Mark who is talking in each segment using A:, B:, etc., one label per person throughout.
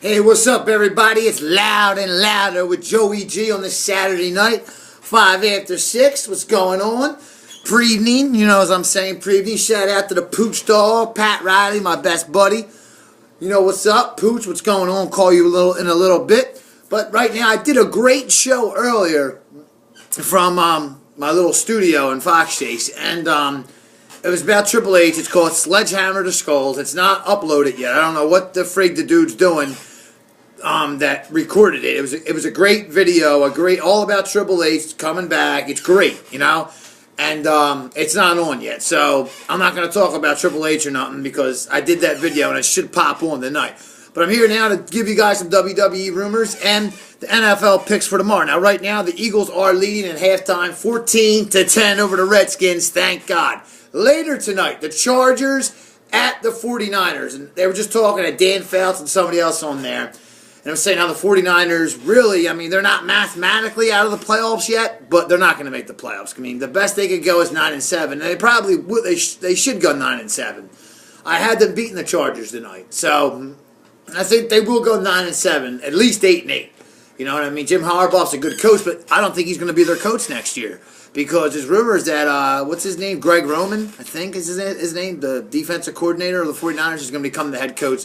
A: Hey, what's up, everybody? It's Loud and Louder with Joey G on this Saturday night, 5 after 6. What's going on? Pre-evening, you know, as I'm saying, pre-evening. Shout out to the Pooch dog, Pat Riley, my best buddy. You know what's up, Pooch? What's going on? Call you in a little bit. But right now, I did a great show earlier from my little studio in Fox Chase, and it was about Triple H. It's called Sledgehammer to Skulls. It's not uploaded yet. I don't know what the frig the dude's doing. That recorded it. It was a great video, all about Triple H coming back. It's great, you know, and it's not on yet, so I'm not going to talk about Triple H or nothing because I did that video and it should pop on tonight. But I'm here now to give you guys some WWE rumors and the NFL picks for tomorrow. Now, right now, the Eagles are leading at halftime, 14-10 over the Redskins. Thank God. Later tonight, the Chargers at the 49ers, and they were just talking to Dan Fouts and somebody else on there. And I'm saying how the 49ers really, I mean, they're not mathematically out of the playoffs yet, but they're not going to make the playoffs. I mean, the best they could go is 9-7, and they probably would, they should go 9-7. I had them beating the Chargers tonight, so I think they will go 9-7, at least 8-8. You know what I mean? Jim Harbaugh's a good coach, but I don't think he's going to be their coach next year because there's rumors that what's his name, Greg Roman, I think is his name, the defensive coordinator of the 49ers is going to become the head coach.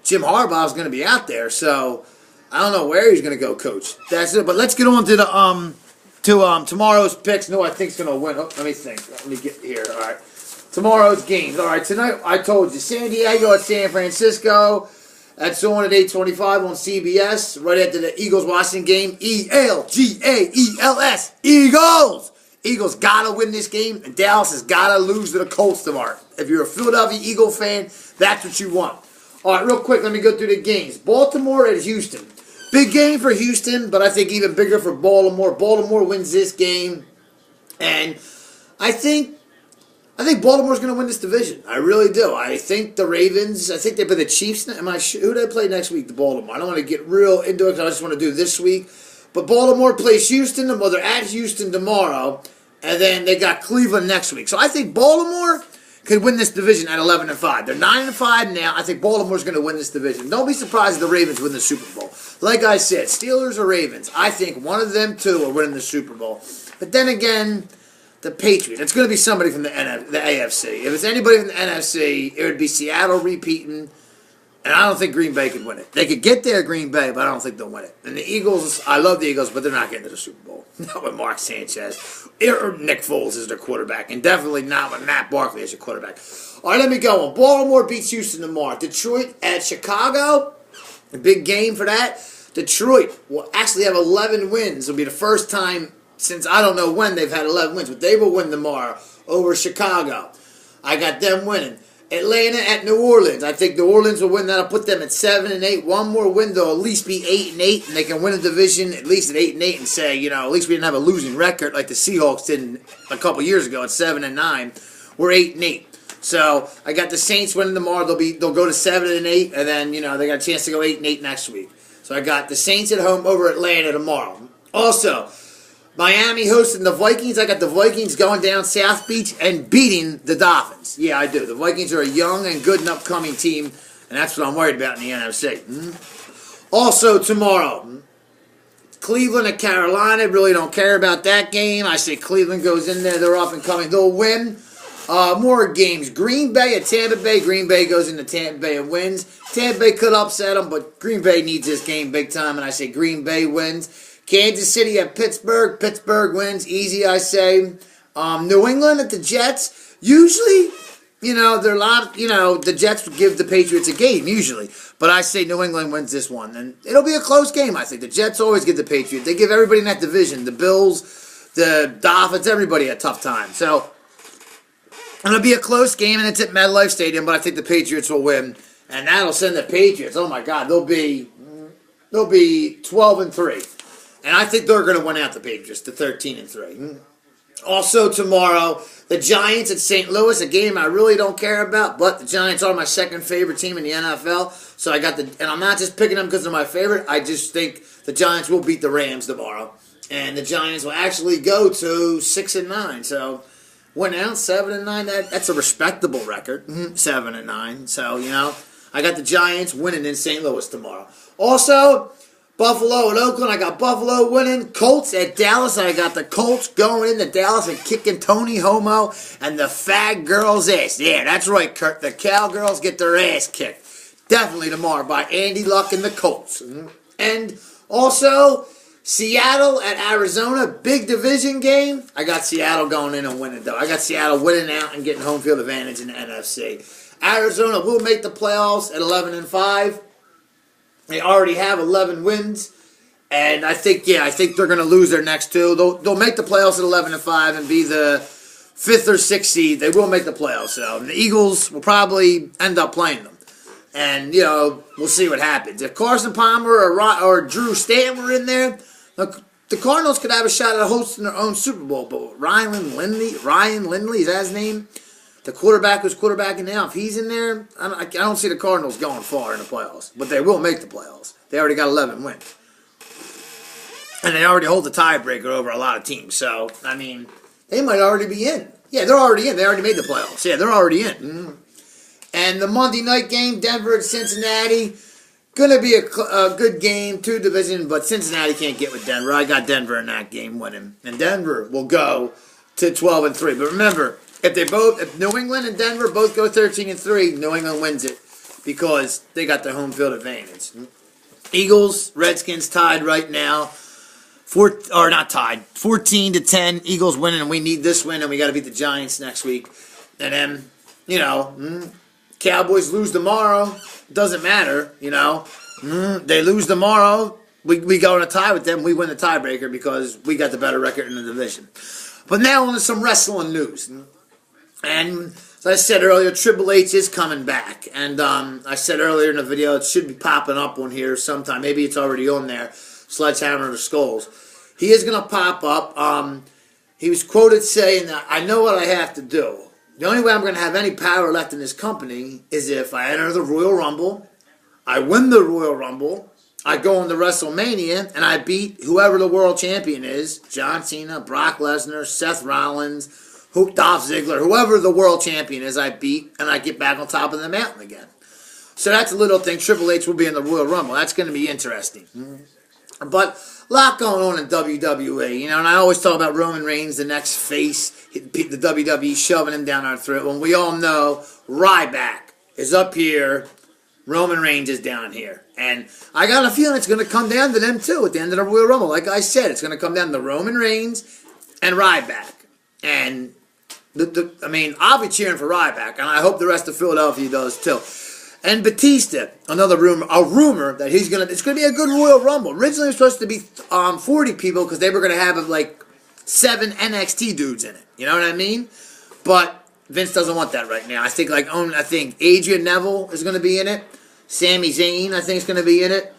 A: Jim Harbaugh's going to be out there, so I don't know where he's going to go coach. That's it. But let's get on to the tomorrow's picks. No, I think it's going to win. Oh, let me think. Let me get here. All right. Tomorrow's games. All right. Tonight, I told you, San Diego at San Francisco. That's on at 8:25 on CBS. Right after the Eagles-Washington game. E-L-G-A-E-L-S. Eagles! Eagles got to win this game, and Dallas has got to lose to the Colts tomorrow. If you're a Philadelphia Eagle fan, that's what you want. All right, real quick, let me go through the games. Baltimore at Houston. Big game for Houston, but I think even bigger for Baltimore. Baltimore wins this game, and I think Baltimore's going to win this division. I really do. I think the Ravens, I think they play the Chiefs. Who do they play next week? The Baltimore. I don't want to get real into it because I just want to do this week. But Baltimore plays Houston. Well, they're at Houston tomorrow, and then they got Cleveland next week. So I think Baltimore could win this division at 11-5. They're 9-5 now. I think Baltimore's going to win this division. Don't be surprised if the Ravens win the Super Bowl. Like I said, Steelers or Ravens. I think one of them two are winning the Super Bowl. But then again, the Patriots. It's going to be somebody from the AFC. If it's anybody from the NFC, it would be Seattle repeating. And I don't think Green Bay could win it. They could get there, Green Bay, but I don't think they'll win it. And the Eagles, I love the Eagles, but they're not getting to the Super Bowl. Not with Mark Sanchez. Or Nick Foles is their quarterback. And definitely not with Matt Barkley as your quarterback. All right, let me go on. Baltimore beats Houston tomorrow. Detroit at Chicago. A big game for that. Detroit will actually have 11 wins. It'll be the first time since I don't know when they've had 11 wins. But they will win tomorrow over Chicago. I got them winning. Atlanta at New Orleans. I think New Orleans will win. That'll put them at 7-8. One more win, they'll at least be 8-8, and they can win a division at least at 8-8 and say, you know, at least we didn't have a losing record like the Seahawks did a couple years ago at 7-9. We're 8-8. So I got the Saints winning tomorrow. They'll go to 7-8, and then you know they got a chance to go 8-8 next week. So I got the Saints at home over Atlanta tomorrow. Also, Miami hosting the Vikings. I got the Vikings going down South Beach and beating the Dolphins. Yeah, I do. The Vikings are a young and good and upcoming team, and that's what I'm worried about in the NFC. Also tomorrow, Cleveland at Carolina. Really don't care about that game. I say Cleveland goes in there. They're up and coming. They'll win. More games. Green Bay at Tampa Bay. Green Bay goes into Tampa Bay and wins. Tampa Bay could upset them, but Green Bay needs this game big time, and I say Green Bay wins. Kansas City at Pittsburgh. Pittsburgh wins. Easy, I say. New England at the Jets. Usually, you know, the Jets would give the Patriots a game, usually. But I say New England wins this one. And it'll be a close game, I think. The Jets always give the Patriots. They give everybody in that division, the Bills, the Dolphins, everybody a tough time. So, it'll be a close game, and it's at MetLife Stadium, but I think the Patriots will win. And that'll send the Patriots, oh my God, they'll be 12-3. And I think they're going to win out the Patriots to 13-3. Also tomorrow, the Giants at St. Louis, a game I really don't care about, but the Giants are my second favorite team in the NFL. So I got and I'm not just picking them because they're my favorite. I just think the Giants will beat the Rams tomorrow. And the Giants will actually go to 6-9. So went out 7-9. That's a respectable record. 7-9. So, you know, I got the Giants winning in St. Louis tomorrow. Also, Buffalo and Oakland, I got Buffalo winning. Colts at Dallas, I got the Colts going into Dallas and kicking Tony Homo and the fag girls' ass. Yeah, that's right, Kurt. The cowgirls get their ass kicked. Definitely tomorrow by Andy Luck and the Colts. And also, Seattle at Arizona, big division game. I got Seattle going in and winning, though. I got Seattle winning out and getting home field advantage in the NFC. Arizona will make the playoffs at 11-5. They already have 11 wins, and I think they're going to lose their next two. They'll make the playoffs at 11-5 and be the 5th or 6th seed. They will make the playoffs, though. And the Eagles will probably end up playing them. And, we'll see what happens. If Carson Palmer or Drew Stanton were in there, the Cardinals could have a shot at hosting their own Super Bowl. But Ryan Lindley, is that his name? The quarterback who's quarterbacking now, if he's in there, I don't see the Cardinals going far in the playoffs. But they will make the playoffs. They already got 11 wins. And they already hold the tiebreaker over a lot of teams. So, they might already be in. Yeah, they're already in. They already made the playoffs. Yeah, they're already in. Mm-hmm. And the Monday night game, Denver at Cincinnati. Going to be a good game, 2 division, but Cincinnati can't get with Denver. I got Denver in that game winning. And Denver will go to 12-3. But remember, if New England and Denver both go 13-3, New England wins it because they got the home field advantage. Eagles, Redskins tied right now. 14-10. Eagles winning, and we need this win, and we got to beat the Giants next week. And then, Cowboys lose tomorrow. Doesn't matter, They lose tomorrow. We go in a tie with them. We win the tiebreaker because we got the better record in the division. But now on to some wrestling news. And as I said earlier, Triple H is coming back. And I said earlier in the video, it should be popping up on here sometime. Maybe it's already on there. Sledgehammer to Skulls. He is going to pop up. He was quoted saying that, I know what I have to do. The only way I'm going to have any power left in this company is if I enter the Royal Rumble, I win the Royal Rumble, I go into WrestleMania, and I beat whoever the world champion is, John Cena, Brock Lesnar, Seth Rollins, Dolph Ziggler, whoever the world champion is, I beat, and I get back on top of the mountain again. So that's a little thing. Triple H will be in the Royal Rumble. That's going to be interesting. But a lot going on in WWE, and I always talk about Roman Reigns, the next face, the WWE shoving him down our throat. When we all know Ryback is up here, Roman Reigns is down here. And I got a feeling it's going to come down to them too at the end of the Royal Rumble. Like I said, it's going to come down to Roman Reigns and Ryback. And, I'll be cheering for Ryback, and I hope the rest of Philadelphia does too. And Batista, another rumor that it's going to be a good Royal Rumble. Originally it was supposed to be 40 people because they were going to have 7 NXT dudes in it. You know what I mean? But Vince doesn't want that right now. I think Adrian Neville is going to be in it. Sami Zayn, I think, is going to be in it.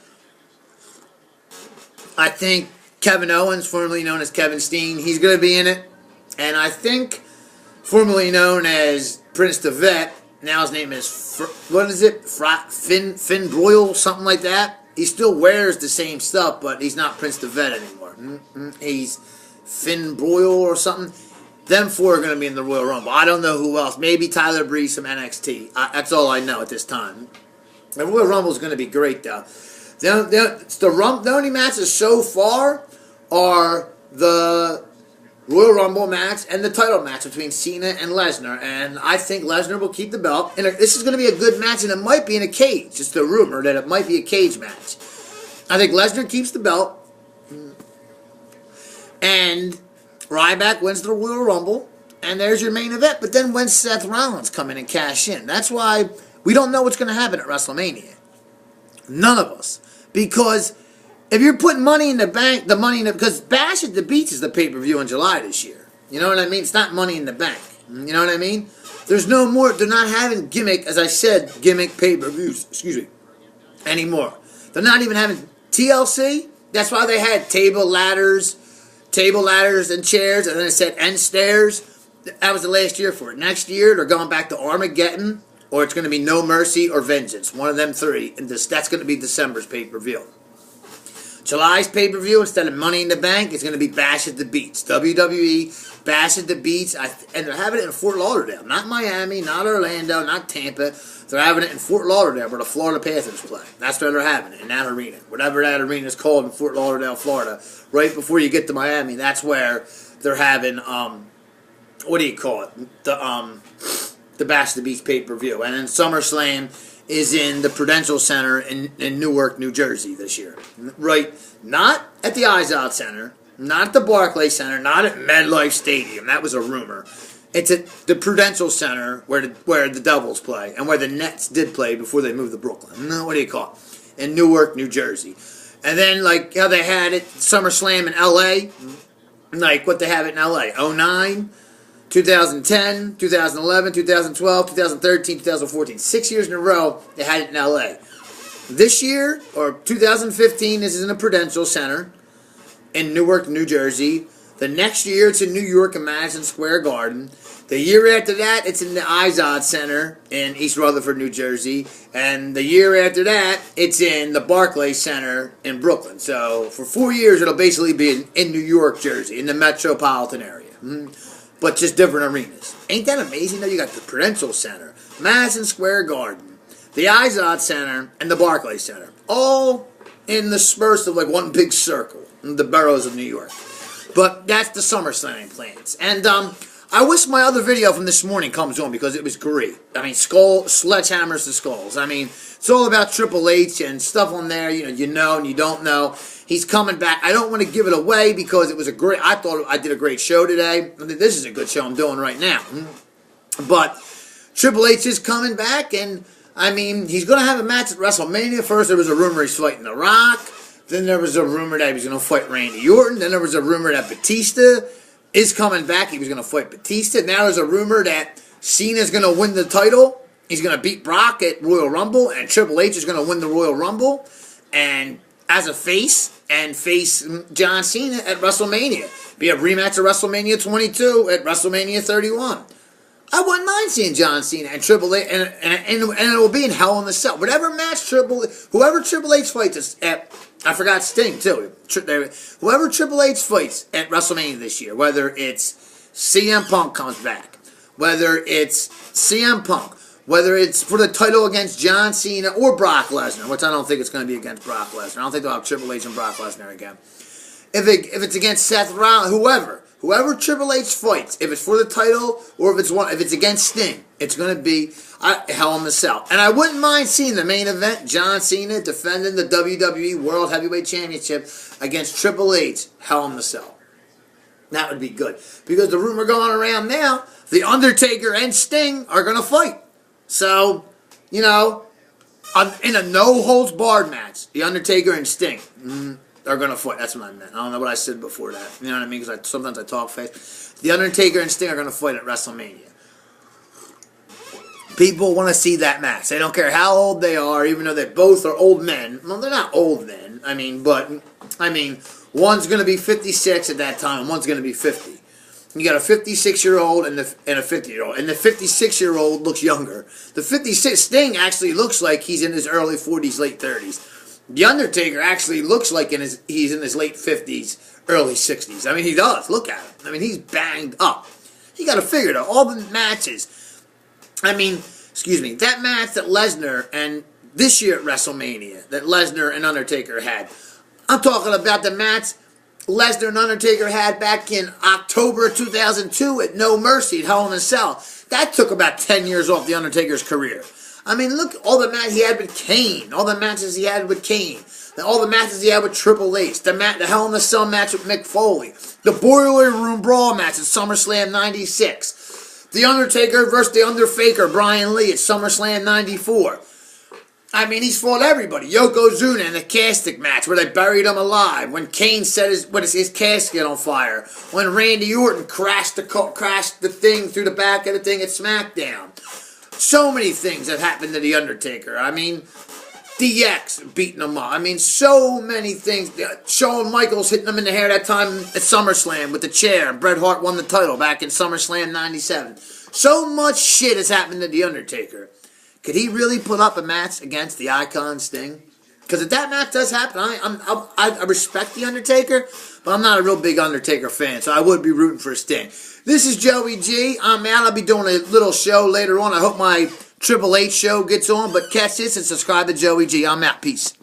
A: I think Kevin Owens, formerly known as Kevin Steen, he's going to be in it. And I think, formerly known as Prince the Vet, now his name is, Finn Broyle, something like that. He still wears the same stuff, but he's not Prince the Vet anymore. He's Finn Broyle or something. Them 4 are going to be in the Royal Rumble. I don't know who else. Maybe Tyler Breeze from NXT. That's all I know at this time. The Royal Rumble is going to be great, though. The only matches so far are the Royal Rumble match and the title match between Cena and Lesnar. And I think Lesnar will keep the belt. And this is going to be a good match, and it might be in a cage. Just a rumor that it might be a cage match. I think Lesnar keeps the belt. And Ryback wins the Royal Rumble. And there's your main event. But then when Seth Rollins come in and cash in? That's why we don't know what's going to happen at WrestleMania. None of us. Because if you're putting money in the bank, because Bash at the Beach is the pay-per-view in July this year. You know what I mean? It's not Money in the Bank. You know what I mean? There's no more, they're not having gimmick, as I said, gimmick pay-per-views, anymore. They're not even having TLC. That's why they had table ladders and chairs, and then it said end stairs. That was the last year for it. Next year, they're going back to Armageddon, or it's going to be No Mercy or Vengeance. One of them 3. And that's going to be December's pay-per-view. July's pay-per-view, instead of Money in the Bank, is going to be Bash at the Beach. WWE Bash at the Beach, and they're having it in Fort Lauderdale. Not Miami, not Orlando, not Tampa. They're having it in Fort Lauderdale where the Florida Panthers play. That's where they're having it, in that arena. Whatever that arena is called in Fort Lauderdale, Florida. Right before you get to Miami, that's where they're having, what do you call it? The Bash at the Beach pay-per-view. And then SummerSlam is in the Prudential Center in Newark, New Jersey this year. Right? Not at the Izod Center, not at the Barclays Center, not at MetLife Stadium. That was a rumor. It's at the Prudential Center where the Devils play and where the Nets did play before they moved to Brooklyn. No, what do you call it? In Newark, New Jersey. And then, like, how they had it, SummerSlam in L.A., like what they have it in L.A., 09, 2010, 2011, 2012, 2013, 2014. 6 years in a row, they had it in L.A. This year, or 2015, this is in the Prudential Center in Newark, New Jersey. The next year, it's in New York in Madison Square Garden. The year after that, it's in the Izod Center in East Rutherford, New Jersey. And the year after that, it's in the Barclays Center in Brooklyn. So for 4 years, it'll basically be in New York, Jersey, in the metropolitan area. But just different arenas. Ain't that amazing, though? You got the Prudential Center, Madison Square Garden, the Izod Center, and the Barclays Center. All in the spurs of like one big circle in the boroughs of New York. But that's the SummerSlam plans. And I wish my other video from this morning comes on because it was great. I mean, sledgehammers to skulls. I mean, it's all about Triple H and stuff on there. You know and you don't know. He's coming back. I don't want to give it away because it was I thought I did a great show today. I mean, this is a good show I'm doing right now. But Triple H is coming back, and I mean, he's going to have a match at WrestleMania. First, there was a rumor he's fighting The Rock. Then there was a rumor that he was going to fight Randy Orton. Then there was a rumor that Batista is coming back. He was going to fight Batista. Now there's a rumor that Cena's going to win the title. He's going to beat Brock at Royal Rumble. And Triple H is going to win the Royal Rumble. And as a face, and face John Cena at WrestleMania. Be a rematch of WrestleMania 22 at WrestleMania 31. I wouldn't mind seeing John Cena and Triple H, and it will be in Hell in the Cell. Whatever match whoever Triple H fights at, I forgot Sting too. Whoever Triple H fights at WrestleMania this year, whether it's CM Punk comes back, whether it's CM Punk, whether it's for the title against John Cena or Brock Lesnar, which I don't think it's going to be against Brock Lesnar. I don't think they'll have Triple H and Brock Lesnar again. If it's against Seth Rollins, whoever Triple H fights, if it's for the title or if it's against Sting, it's going to be Hell in the Cell. And I wouldn't mind seeing the main event, John Cena defending the WWE World Heavyweight Championship against Triple H, Hell in the Cell. That would be good. Because the rumor going around now, The Undertaker and Sting are going to fight. So, in a no-holds-barred match, The Undertaker and Sting are going to fight. That's what I meant. I don't know what I said before that. You know what I mean? Because sometimes I talk fast. The Undertaker and Sting are going to fight at WrestleMania. People want to see that match. They don't care how old they are, even though they both are old men. Well, they're not old men. One's going to be 56 at that time, and one's going to be 50. You got a 56-year-old and a 50-year-old. And the 56-year-old looks younger. The 56 Sting actually looks like he's in his early 40s, late 30s. The Undertaker actually looks like he's in his late 50s, early 60s. I mean, he does. Look at him. I mean, he's banged up. You got to figure it out. All the matches. That match that Lesnar and this year at WrestleMania that Lesnar and Undertaker had. I'm talking about the match Lesnar and Undertaker had back in October 2002 at No Mercy at Hell in a Cell. That took about 10 years off The Undertaker's career. I mean, look, all the matches he had with Kane, all the matches he had with Kane, all the matches he had with Triple H, the Hell in a Cell match with Mick Foley, the Boiler Room Brawl match at SummerSlam 96, The Undertaker versus the Underfaker, Brian Lee at SummerSlam 94. I mean, he's fought everybody. Yokozuna in the casket match where they buried him alive. When Kane set his casket on fire. When Randy Orton crashed the thing through the back of the thing at SmackDown. So many things have happened to The Undertaker. I mean, DX beating him up. I mean, so many things. Shawn Michaels hitting him in the hair that time at SummerSlam with the chair. And Bret Hart won the title back in SummerSlam 97. So much shit has happened to The Undertaker. Could he really put up a match against the Icon Sting? Because if that match does happen, I respect The Undertaker, but I'm not a real big Undertaker fan, so I would be rooting for Sting. This is Joey G. I'm out. I'll be doing a little show later on. I hope my Triple H show gets on, but catch this and subscribe to Joey G. I'm out. Peace.